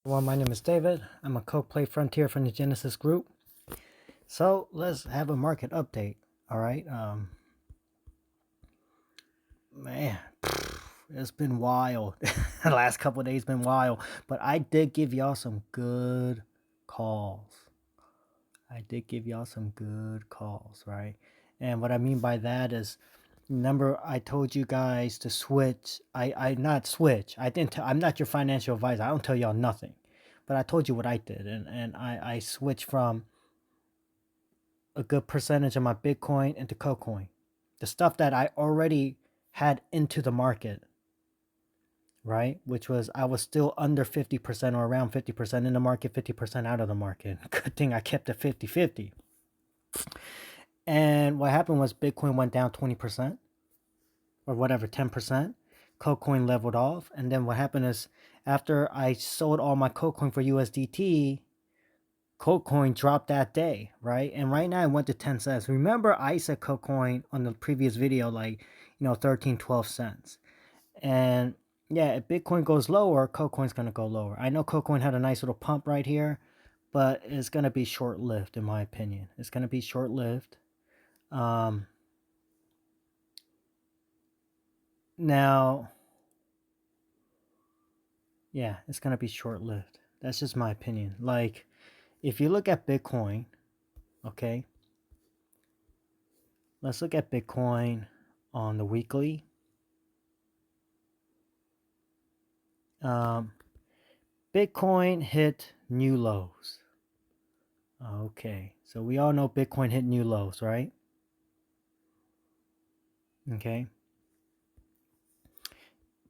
Well, my name is David. I'm a KOK Play Frontier from the Genesis group. So let's have a market update. All right. Man, it's been wild. The last couple of days been wild, but I did give y'all some good calls. Right? And what I mean by that is, remember I told you guys to switch. I not switch. I didn't. I'm not your financial advisor. I don't tell y'all nothing, but I told you what I did, and I switched from a good percentage of my Bitcoin into KoKoin, the stuff that I already had into the market, right? Which was, I was still under 50% or around 50% in the market, 50% out of the market. Good thing I kept it 50-50. And what happened was Bitcoin went down 20% or whatever, 10%. KoKoin leveled off. And then what happened is after I sold all my KoKoin for USDT, KoKoin dropped that day, right? And right now it went to 10 cents. Remember, I said KoKoin on the previous video, like, 13, 12 cents. And yeah, if Bitcoin goes lower, KoKoin's going to go lower. I know KoKoin had a nice little pump right here, but it's going to be short-lived, in my opinion. It's going to be short-lived. Now, yeah, it's going to be short-lived. That's just my opinion. Like, if you look at Bitcoin, okay, let's look at Bitcoin on the weekly. Bitcoin hit new lows. Okay, so we all know Bitcoin hit new lows, right? Okay.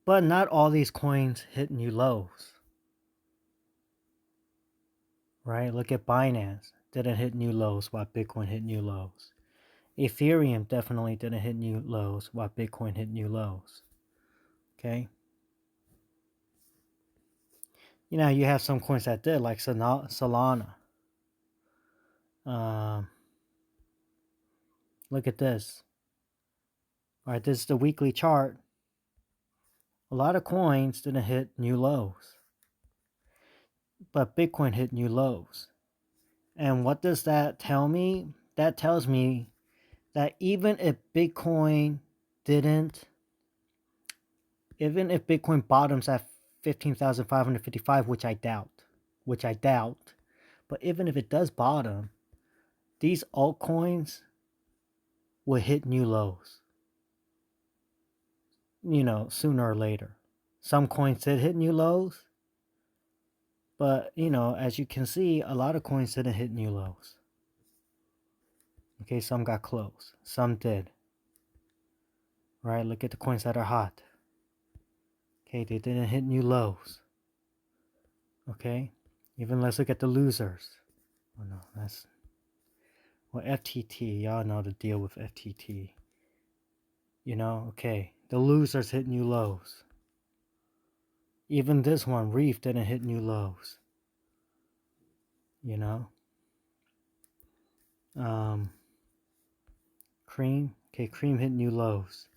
But not all these coins hit new lows, right? Look at Binance. Didn't hit new lows while Bitcoin hit new lows. Ethereum definitely didn't hit new lows while Bitcoin hit new lows. Okay. You have some coins that did, like Solana. Look at this. All right, this is the weekly chart. A lot of coins didn't hit new lows, but Bitcoin hit new lows. And what does that tell me? That tells me that even if Bitcoin bottoms at 15,555, which I doubt, but even if it does bottom, these altcoins will hit new lows, sooner or later. Some coins did hit new lows, but, as you can see, a lot of coins didn't hit new lows. Okay, some got close. Some did. Right? Look at the coins that are hot. Okay, they didn't hit new lows. Okay? Even let's look at the losers. Oh no, that's... Well, FTT, y'all know the deal with FTT. Okay. The losers hit new lows. Even this one, Reef, didn't hit new lows. Cream. Okay, Cream hit new lows.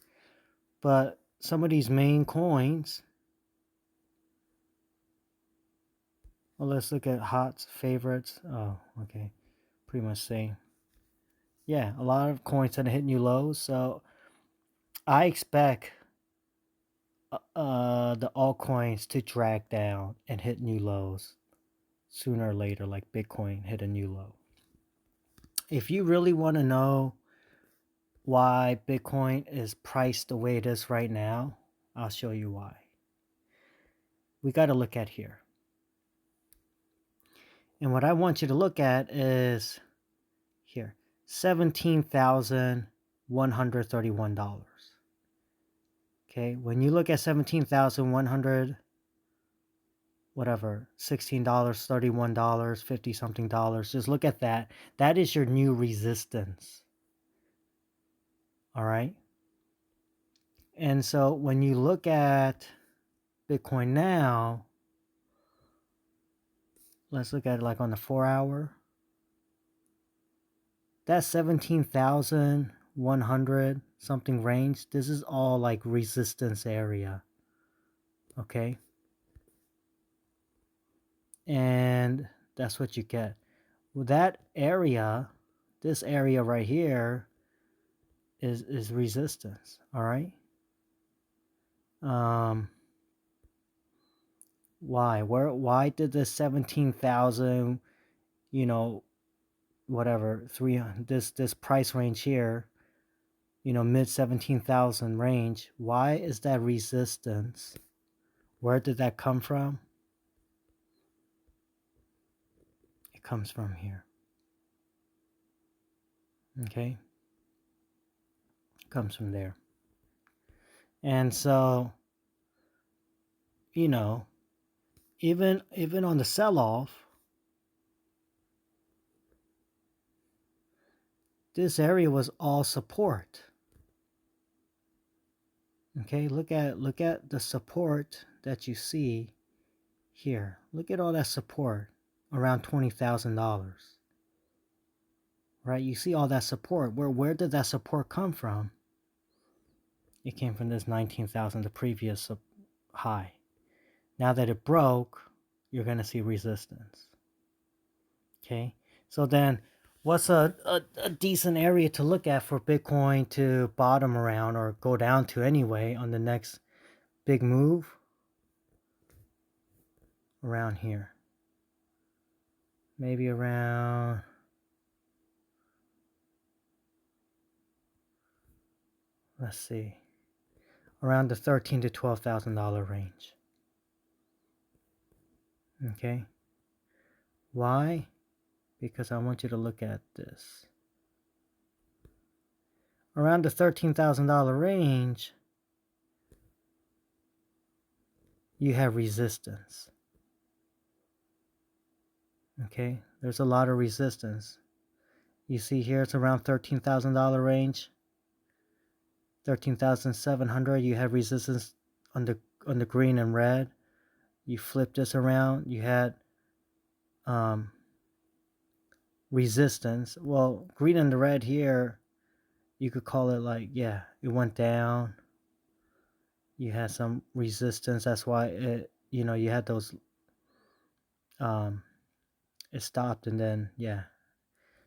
But some of these main coins... Well, let's look at HOT's favorites. Oh, okay. Pretty much same. Yeah, a lot of coins didn't hit new lows. So I expect the altcoins to drag down and hit new lows sooner or later, like Bitcoin hit a new low. If you really want to know why Bitcoin is priced the way it is right now, I'll show you why. We got to look at here. And what I want you to look at is here, $17,131. Okay, when you look at 17,100, whatever, $16, $31, 50 something dollars, just look at that. That is your new resistance. All right. And so when you look at Bitcoin now, let's look at it like on the 4-hour. That 17,100 something range, this is all like resistance area. Okay. and that's what you get. Well, that area, this area right here is resistance, all right? Why did the 17,000, you know, whatever, this price range here, mid 17,000 range, why is that resistance? Where did that come from? It comes from here. Okay? It comes from there. And so, even on the sell-off, this area was all support. Okay, look at the support that you see here. Look at all that support around $20,000. Right? You see all that support. Where did that support come from? It came from this 19,000, the previous high. Now that it broke, you're going to see resistance. Okay? So then what's a decent area to look at for Bitcoin to bottom around or go down to anyway on the next big move? Around here. Maybe around, let's see, around the $13,000 to $12,000 range. Okay? Why? Because I want you to look at this. Around the $13,000 range, you have resistance. Okay? There's a lot of resistance. You see here it's around $13,000 range. 13,700, you have resistance on the green and red. You flip this around, you had resistance. Well, green and the red here, you could call it like, yeah, it went down. You had some resistance. That's why it, you had those, it stopped and then, yeah.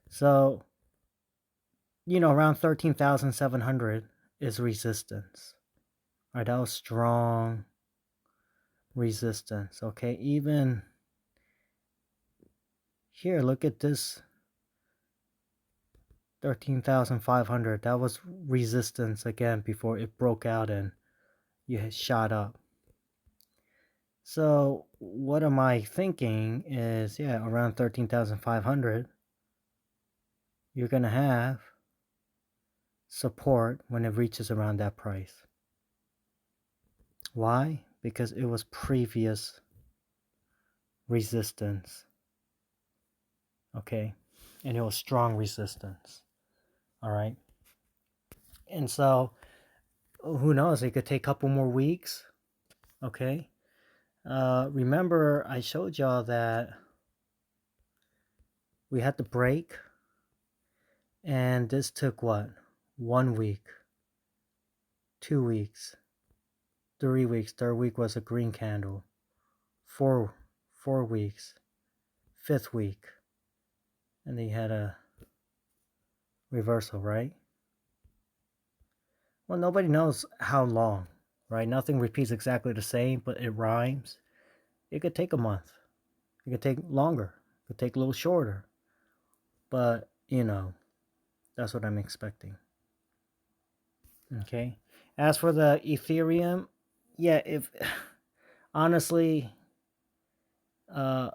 So, around 13,700 is resistance. All right, that was strong resistance. Okay, even here, look at this 13,500. That was resistance again before it broke out and you had shot up. So what am I thinking is, yeah, around 13,500, you're going to have support when it reaches around that price. Why? Because it was previous resistance. Okay? And it was strong resistance. All right? And so, who knows? It could take a couple more weeks. Okay? Remember, I showed y'all that we had to break. And this took what? 1 week. 2 weeks. 3 weeks. Third week was a green candle. 4 weeks. 5th week. And then you had a reversal, right? Well, nobody knows how long, right? Nothing repeats exactly the same, but it rhymes. It could take a month. It could take longer. It could take a little shorter. But, that's what I'm expecting. Okay. As for the Ethereum, yeah, if honestly, I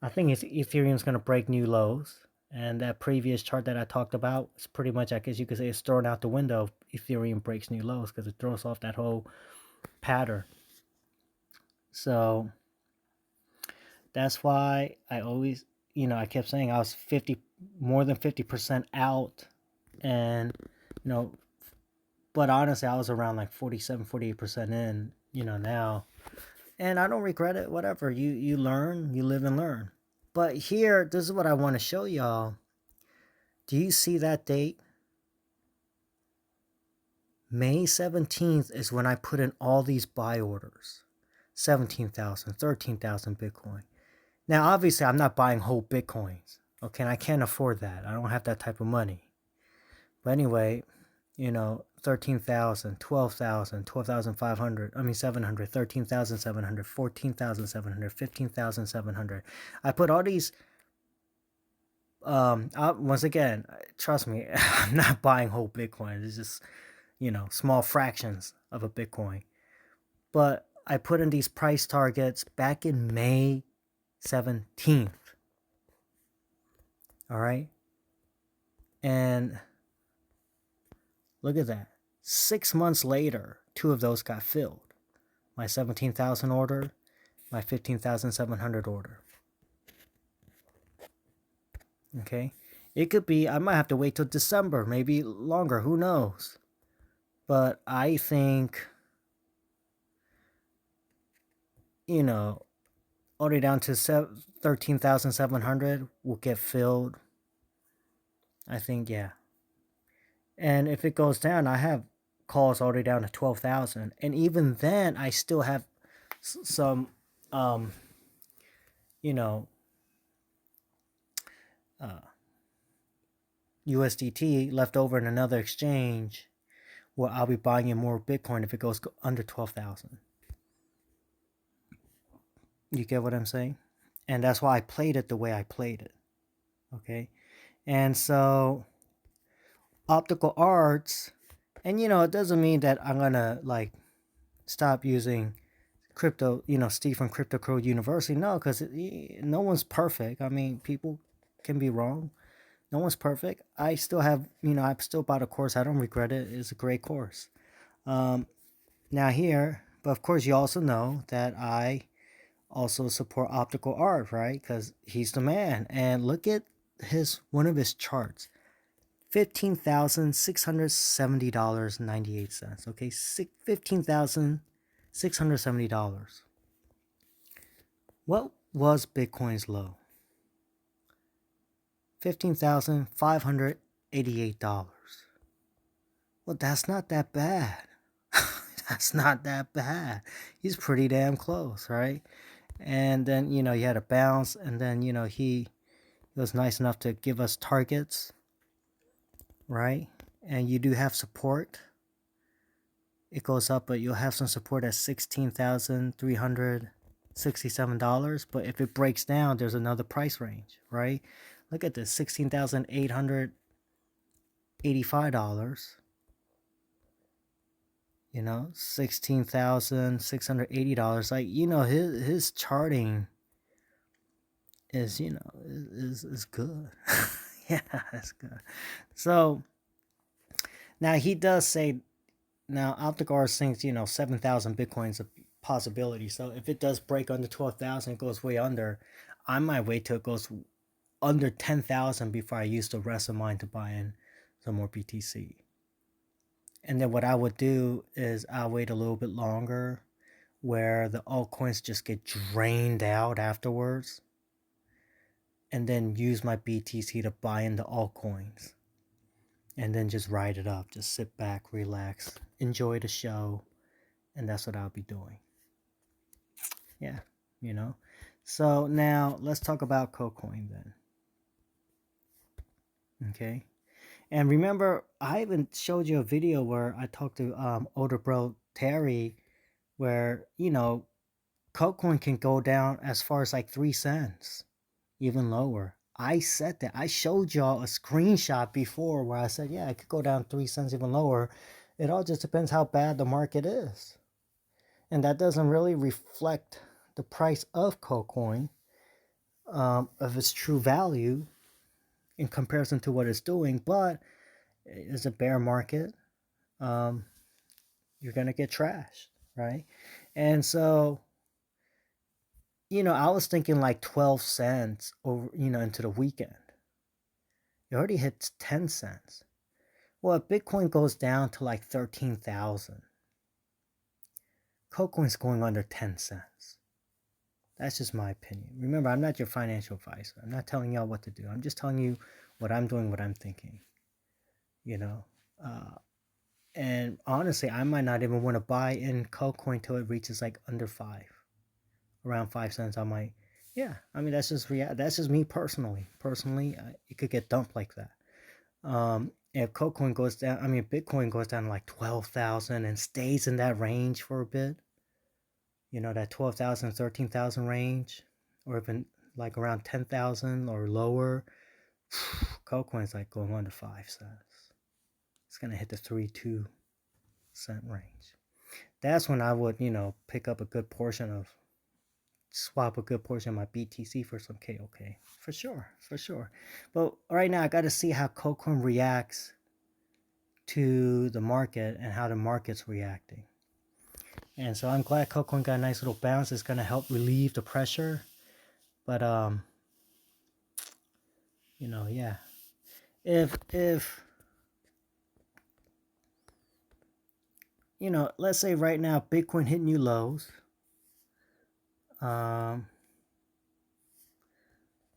think Ethereum's going to break new lows. And that previous chart that I talked about is pretty much, I guess you could say, it's thrown out the window if Ethereum breaks new lows because it throws off that whole pattern. So that's why I always, I kept saying I was more than 50% out. And, but honestly, I was around like 47, 48% in, now. And I don't regret it, whatever. You learn, you live and learn. But here, this is what I want to show y'all. Do you see that date? May 17th is when I put in all these buy orders. 17,000, 13,000 Bitcoin. Now, obviously, I'm not buying whole Bitcoins. Okay, and I can't afford that. I don't have that type of money. But anyway, 13,000, 12,000, 12,500. I mean, 700, 13,700, 14,700, 15,700. I put all these. Once again, trust me, I'm not buying whole Bitcoin. It's just, small fractions of a Bitcoin. But I put in these price targets back in May 17th. All right. And look at that. 6 months later, 2 of those got filled. My 17,000 order, my 15,700 order. Okay. It could be, I might have to wait till December, maybe longer, who knows. But I think, all the way down to 13,700 will get filled. I think, yeah. And if it goes down, I have calls all the way down to 12,000. And even then, I still have some, USDT left over in another exchange where I'll be buying in more Bitcoin if it goes under 12,000. You get what I'm saying? And that's why I played it the way I played it. Okay? And so optical arts, and it doesn't mean that I'm gonna stop using crypto, Steve from Crypto Code University. No, because no one's perfect. I mean, people can be wrong. No one's perfect. I still have, I still bought a course. I don't regret it. It's a great course. Now here, but of course you also know that I also support optical art, right? Because he's the man. And look at one of his charts. $15,670.98. Okay, $15,670. What was Bitcoin's low? $15,588. Well, that's not that bad. That's not that bad. He's pretty damn close, right? And then, he had a bounce, and then, he was nice enough to give us targets, right? And you do have support. It goes up, but you'll have some support at $16,367. But if it breaks down, there's another price range, right? Look at this, $16,885. $16,680. Like, his charting is, is good. Yeah, it's good. So now he does say, now optical arts thinks, 7,000 Bitcoin's a possibility. So if it does break under 12,000, it goes way under. I might wait till it goes under 10,000 before I use the rest of mine to buy in some more BTC. And then what I would do is I'll wait a little bit longer where the altcoins just get drained out afterwards. And then use my BTC to buy in the altcoins. And then just ride it up. Just sit back, relax, enjoy the show. And that's what I'll be doing. Yeah, So now let's talk about KOKoin then. Okay. And remember, I even showed you a video where I talked to older bro Terry, where KOKoin can go down as far as like 3 cents, even lower. I said that. I showed y'all a screenshot before where I said, yeah, it could go down 3 cents, even lower. It all just depends how bad the market is, and that doesn't really reflect the price of KOKoin, of its true value in comparison to what it's doing. But it's a bear market. You're gonna get trashed, right? And so, I was thinking like 12 cents over, into the weekend. It already hit 10 cents. Well, if Bitcoin goes down to like 13,000, KOKoin's going under 10 cents. That's just my opinion. Remember, I'm not your financial advisor. I'm not telling y'all what to do. I'm just telling you what I'm doing, what I'm thinking. And honestly, I might not even want to buy in KOKoin till it reaches like under 5. around 5 cents, I might. Yeah, I mean that's just me personally. Personally, it could get dumped like that. If Bitcoin goes down, I mean Bitcoin goes down to like 12,000 and stays in that range for a bit. That 12,000, 13,000 range, or even like around 10,000 or lower. Bitcoin's like going under 5 cents. It's gonna hit the 3.2 cent range. That's when I would, pick up a good portion of swap a good portion of my BTC for some KOK. For sure, for sure. But right now I got to see how Bitcoin reacts to the market and how the market's reacting. And so I'm glad Bitcoin got a nice little bounce. It's going to help relieve the pressure. But yeah. If let's say right now Bitcoin hit new lows.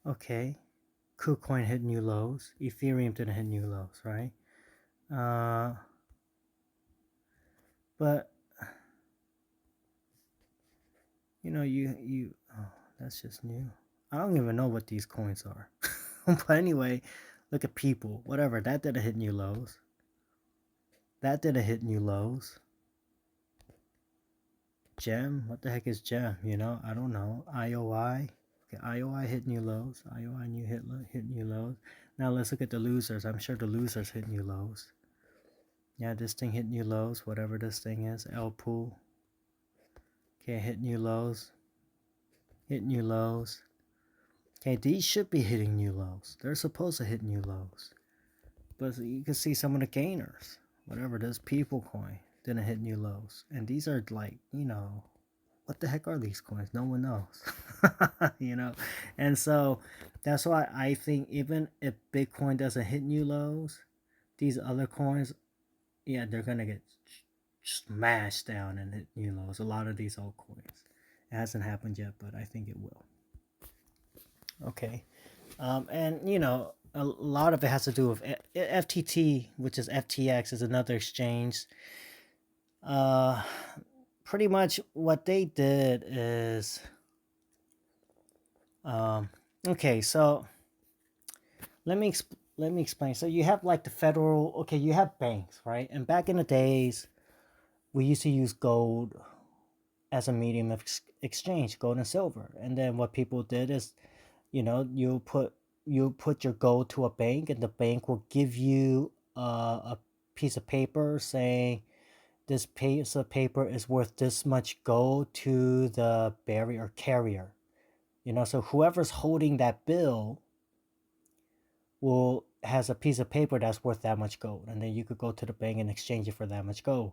Okay. KuCoin hit new lows. Ethereum didn't hit new lows, right? But oh, that's just new. I don't even know what these coins are. But anyway, look at people. Whatever. That didn't hit new lows. That didn't hit new lows. Gem? What the heck is Gem? I don't know. IOI. Okay, IOI hit new lows. IOI hit new lows. Now let's look at the losers. I'm sure the losers hit new lows. Yeah, this thing hit new lows. Whatever this thing is. L-Pool. Okay, hit new lows. Hit new lows. Okay, these should be hitting new lows. They're supposed to hit new lows. But you can see some of the gainers. Whatever this people coin didn't hit new lows. And these are like, what the heck are these coins? No one knows. And so that's why I think even if Bitcoin doesn't hit new lows, these other coins, yeah, they're gonna get smashed down and hit new lows. A lot of these altcoins. It hasn't happened yet, but I think it will. Okay. And a lot of it has to do with FTT, which is FTX, is another exchange. Pretty much what they did is, okay, so let me explain. So you have like the federal, okay, you have banks, right? And back in the days, we used to use gold as a medium of exchange, gold and silver. And then what people did is, you put your gold to a bank, and the bank will give you a piece of paper saying this piece of paper is worth this much gold to the bearer or carrier. So whoever's holding that bill has a piece of paper that's worth that much gold, and then you could go to the bank and exchange it for that much gold.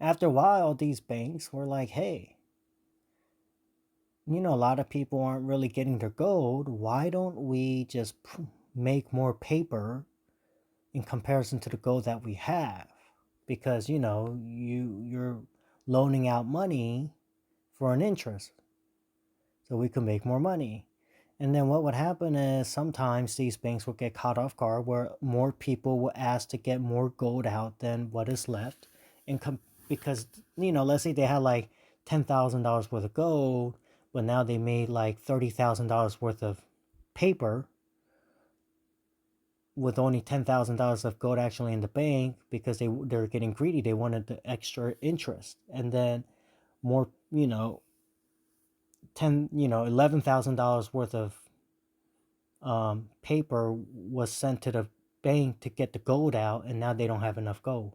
After a while, these banks were like, hey, a lot of people aren't really getting their gold. Why don't we just make more paper in comparison to the gold that we have? Because, you're loaning out money for an interest, so we can make more money. And then what would happen is sometimes these banks will get caught off guard where more people will ask to get more gold out than what is left. Because, let's say they had like $10,000 worth of gold, but now they made like $30,000 worth of paper with only $10,000 of gold actually in the bank, because they're getting greedy. They wanted the extra interest. And then more, $11,000 worth of paper was sent to the bank to get the gold out, and now they don't have enough gold.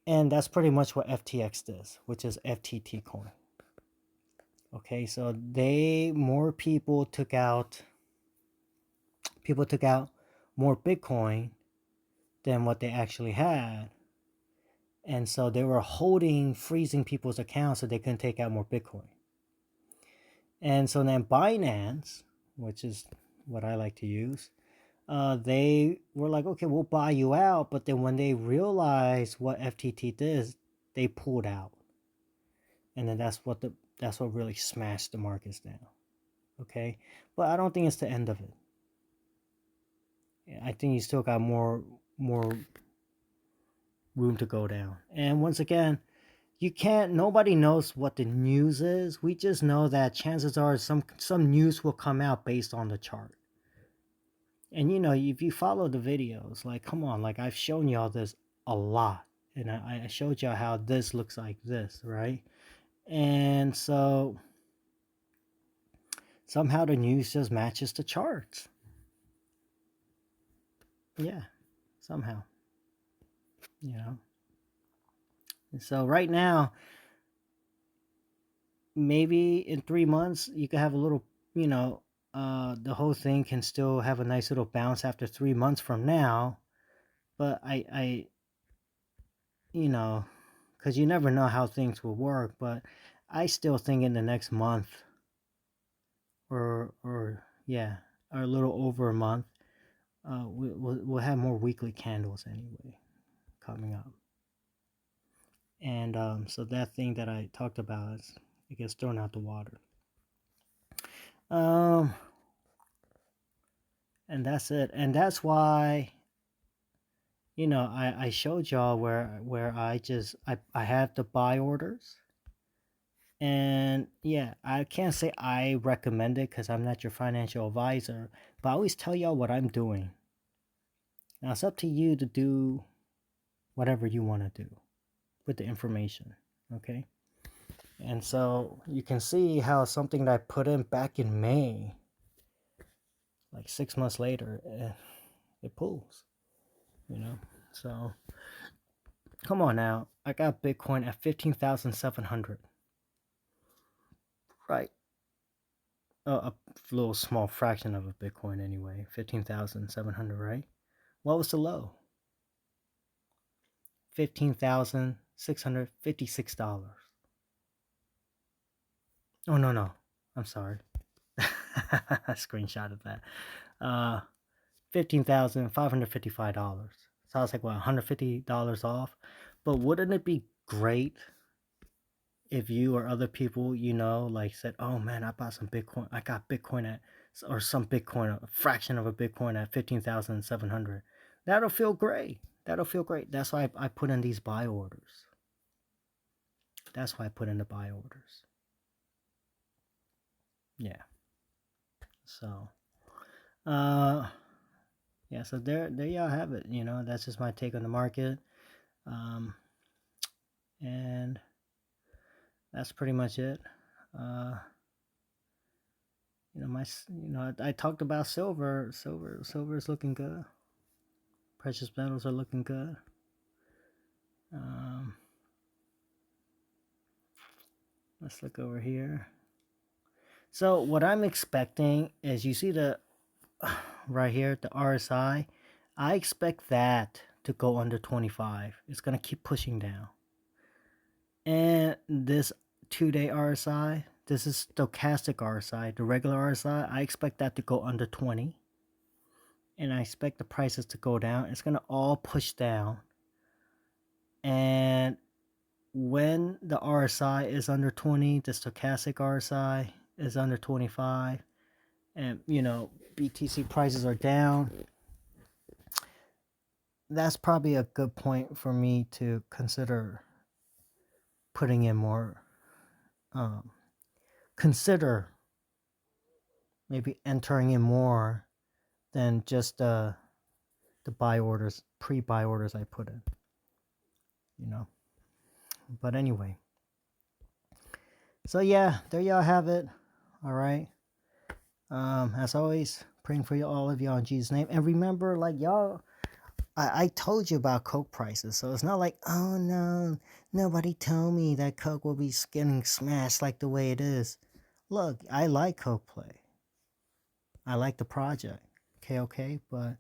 And that's pretty much what FTX does, which is FTT coin. Okay, so more people took out more Bitcoin than what they actually had. And so they were freezing people's accounts so they couldn't take out more Bitcoin. And so then Binance, which is what I like to use, they were like, okay, we'll buy you out. But then when they realized what FTT did, they pulled out. And then that's what really smashed the markets down. Okay, but I don't think it's the end of it. I think you still got more room to go down. And once again, you can't, nobody knows what the news is. We just know that chances are some news will come out based on the chart. And you know, if you follow the videos, like, come on, like, I've shown y'all this a lot. And I showed y'all how this looks like this, right? And so somehow the news just matches the charts. Yeah, somehow, you know. And so right now, maybe in 3 months, you could have a little, you know, the whole thing can still have a nice little bounce after 3 months from now. But you know, because you never know how things will work. But I still think in the next month, or yeah, or a little over a month, we'll have more weekly candles anyway coming up. And so that thing that I talked about is, it gets thrown out the water. Um, and that's it. And that's why, you know, I showed y'all where I have the buy orders. And yeah, I can't say I recommend it because I'm not your financial advisor, but I always tell y'all what I'm doing. Now it's up to you to do whatever you want to do with the information, okay? And so you can see how something that I put in back in May, like 6 months later, it pulls, you know? So come on now, I got Bitcoin at 15,700, right? A little small fraction of a Bitcoin anyway, 15,700, right? What was the low? $15,656. Oh no, I'm sorry. I screenshotted that. $15,555. So I was like, what, $150 off? But wouldn't it be great if you or other people, you know, like said, oh man, I bought some Bitcoin. I got Bitcoin at, or some Bitcoin, a fraction of a Bitcoin at 15,700. That'll feel great. That'll feel great. That's why I put in these buy orders. That's why I put in the buy orders. Yeah. So, yeah, so there y'all have it. You know, that's just my take on the market. And that's pretty much it. You know, I talked about silver. Silver is looking good. Precious metals are looking good. Let's look over here. So what I'm expecting is, you see the right here, the RSI. I expect that to go under 25. It's gonna keep pushing down. And this 2-day RSI, this is stochastic RSI, the regular RSI, I expect that to go under 20. And I expect the prices to go down. It's gonna all push down. And when the RSI is under 20, the stochastic RSI is under 25, and you know, BTC prices are down, that's probably a good point for me to consider putting in more, consider maybe entering in more than just the buy orders, pre-buy orders I put in, you know. But anyway, so yeah, there y'all have it. All right. As always, praying for you, all of y'all, in Jesus' name. And remember, like, y'all, I told you about Coke prices, so it's not like, oh no, nobody told me that Coke will be getting smashed like the way it is. Look, I like Coke Play. I like the project, KOK, but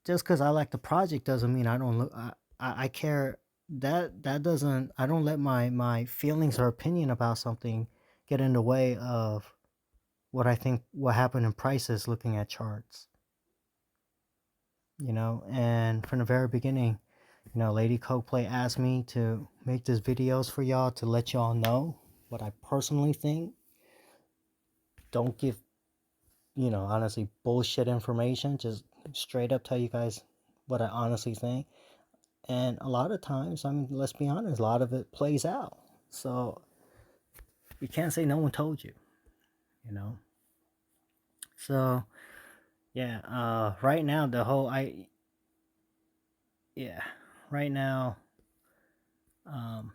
just because I like the project doesn't mean I don't look. I care. That doesn't. I don't let my feelings or opinion about something get in the way of what I think what happened in prices looking at charts. You know, and from the very beginning, you know, Lady Coldplay asked me to make these videos for y'all to let y'all know what I personally think. Don't give, you know, honestly bullshit information. Just straight up tell you guys what I honestly think. And a lot of times, I mean, let's be honest, a lot of it plays out. So you can't say no one told you, you know? So yeah, right now yeah, right now, um,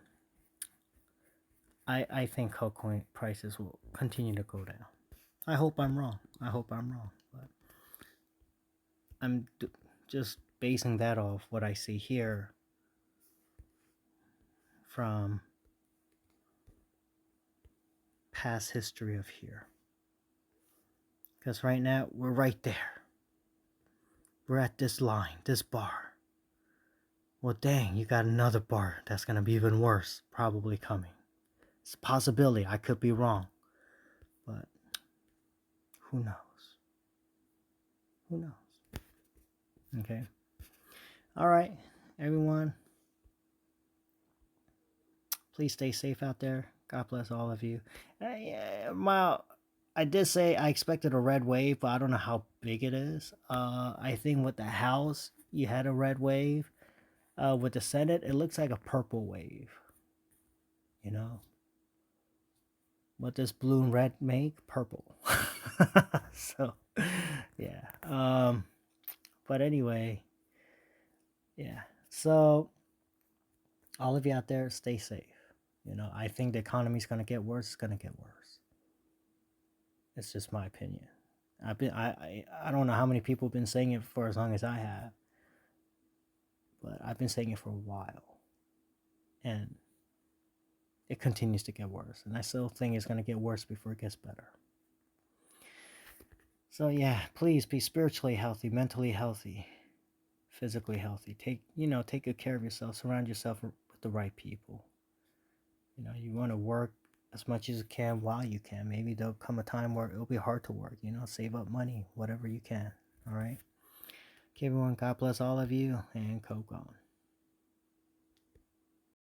I think altcoin prices will continue to go down. I hope I'm wrong. But I'm just basing that off what I see here from past history of here. Because right now, we're right there. We're at this line, this bar. Well, dang, you got another bar that's going to be even worse, probably coming. It's a possibility. I could be wrong. But who knows? Who knows? Okay. All right, everyone. Please stay safe out there. God bless all of you. I did say I expected a red wave, but I don't know how big it is. I think with the House, you had a red wave. With the Senate, it looks like a purple wave. You know, what does blue and red make? Purple. So, yeah. But anyway, yeah. So, all of you out there, stay safe. You know, I think the economy's gonna get worse. It's gonna get worse. It's just my opinion. I don't know how many people have been saying it for as long as I have, but I've been saying it for a while, and it continues to get worse. And I still think it's gonna get worse before it gets better. So yeah, please be spiritually healthy, mentally healthy, physically healthy. Take good care of yourself. Surround yourself with the right people. You know, you want to work as much as you can while you can. Maybe there'll come a time where it'll be hard to work. You know, save up money, whatever you can. All right. Okay, everyone. God bless all of you, and KOK on.